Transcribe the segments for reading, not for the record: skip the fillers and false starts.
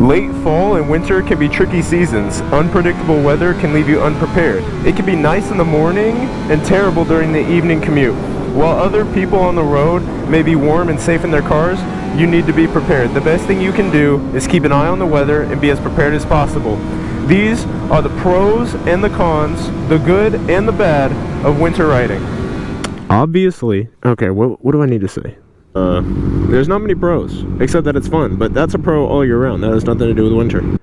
Late fall and winter can be tricky seasons. Unpredictable weather can leave you unprepared. It can be nice in the morning and terrible during the evening commute. While other people on the road may be warm and safe in their cars, you need to be prepared. The best thing you can do is keep an eye on the weather and be as prepared as possible. These are the pros and the cons, the good and the bad of winter riding. Obviously, okay, what do I need to say? There's not many pros, except that it's fun, but that's a pro all year round. That has nothing to do with winter.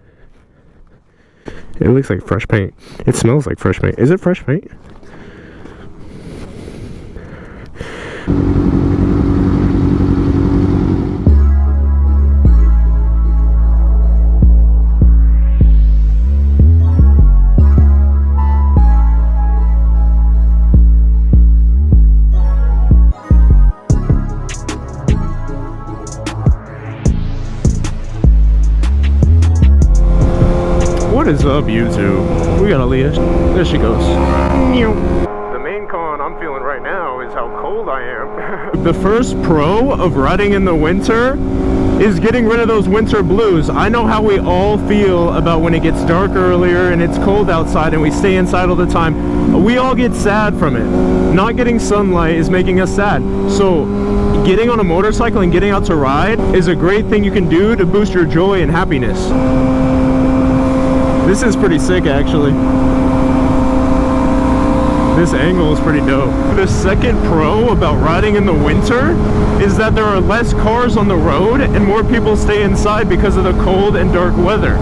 It looks like fresh paint. It smells like fresh paint. Is it fresh paint? What is up, YouTube? We got Aaliyah. There she goes. The main con I'm feeling right now is how cold I am. The first pro of riding in the winter is getting rid of those winter blues. I know how we all feel about when it gets dark earlier and it's cold outside and we stay inside all the time. We all get sad from it. Not getting sunlight is making us sad. So getting on a motorcycle and getting out to ride is a great thing you can do to boost your joy and happiness. This is pretty sick, actually. This angle is pretty dope. The second pro about riding in the winter is that there are less cars on the road and more people stay inside because of the cold and dark weather.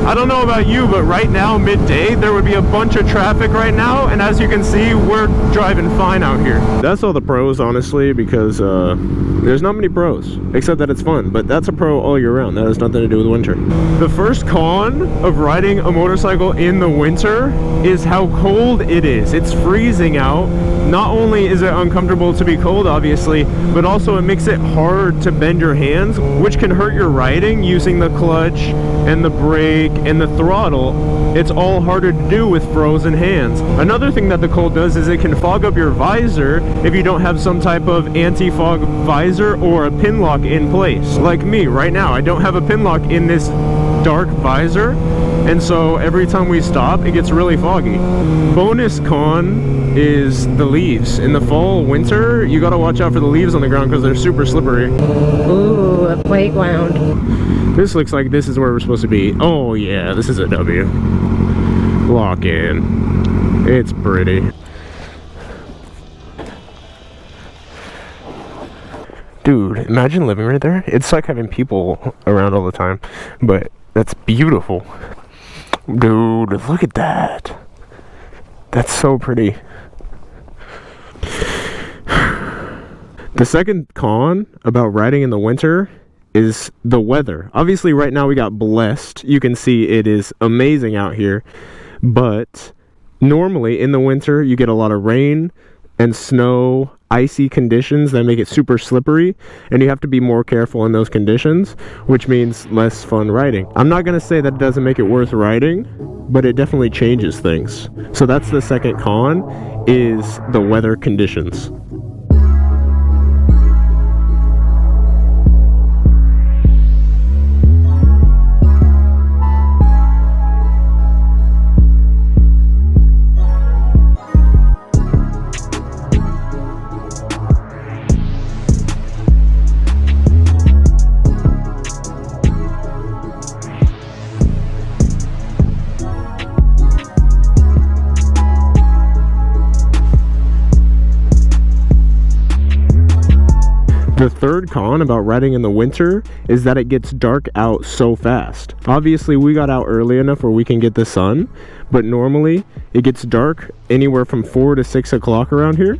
I don't know about you, but right now, midday, there would be a bunch of traffic right now, and as you can see, we're driving fine out here. That's all the pros, honestly, because there's not many pros, except that it's fun, but that's a pro all year round. That has nothing to do with winter. The first con of riding a motorcycle in the winter is how cold it is. It's freezing out. Not only is it uncomfortable to be cold, obviously, but also it makes it hard to bend your hands, which can hurt your riding using the clutch and the brake and the throttle. It's all harder to do with frozen hands. Another thing that the cold does is it can fog up your visor if you don't have some type of anti-fog visor or a pin lock in place. Like me right now, I don't have a pin lock in this dark visor, and so every time we stop it gets really foggy. Bonus con is the leaves. In the fall, winter, you gotta watch out for the leaves on the ground because they're super slippery. Ooh, a playground. This looks like this is where we're supposed to be. Oh yeah, this is a W. Lock in. It's pretty. Dude, imagine living right there. It's like having people around all the time, but that's beautiful. Dude, look at that. That's so pretty. The second con about riding in the winter is the weather. Obviously right now we got blessed. You can see it is amazing out here, but normally in the winter you get a lot of rain and snow, icy conditions that make it super slippery, and you have to be more careful in those conditions, which means less fun riding. I'm not going to say that it doesn't make it worth riding, but it definitely changes things. So that's the second con, is the weather conditions. The third con about riding in the winter is that it gets dark out so fast. Obviously we got out early enough where we can get the sun, but normally it gets dark anywhere from 4 to 6 o'clock around here,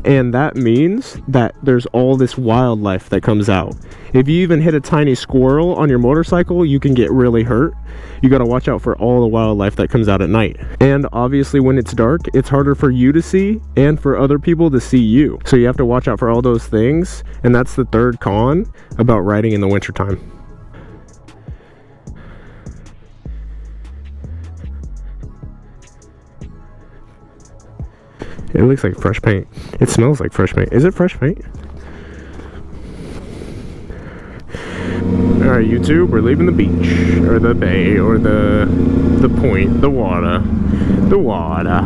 and that means that there's all this wildlife that comes out. If you even hit a tiny squirrel on your motorcycle, you can get really hurt. You got to watch out for all the wildlife that comes out at night. And obviously when it's dark, it's harder for you to see and for other people to see you. So you have to watch out for all those things, and that's the third con about riding in the wintertime. It looks like fresh paint. It smells like fresh paint. Is it fresh paint? Alright. Alright, YouTube, we're leaving the beach, or the bay, or the point, the water. The water.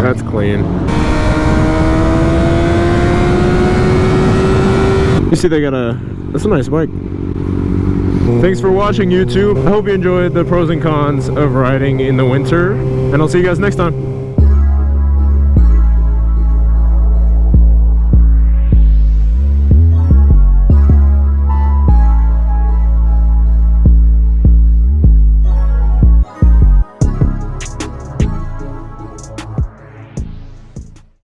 That's clean. You see they got that's a nice bike. Thanks for watching, YouTube. I hope you enjoyed the pros and cons of riding in the winter, and I'll see you guys next time.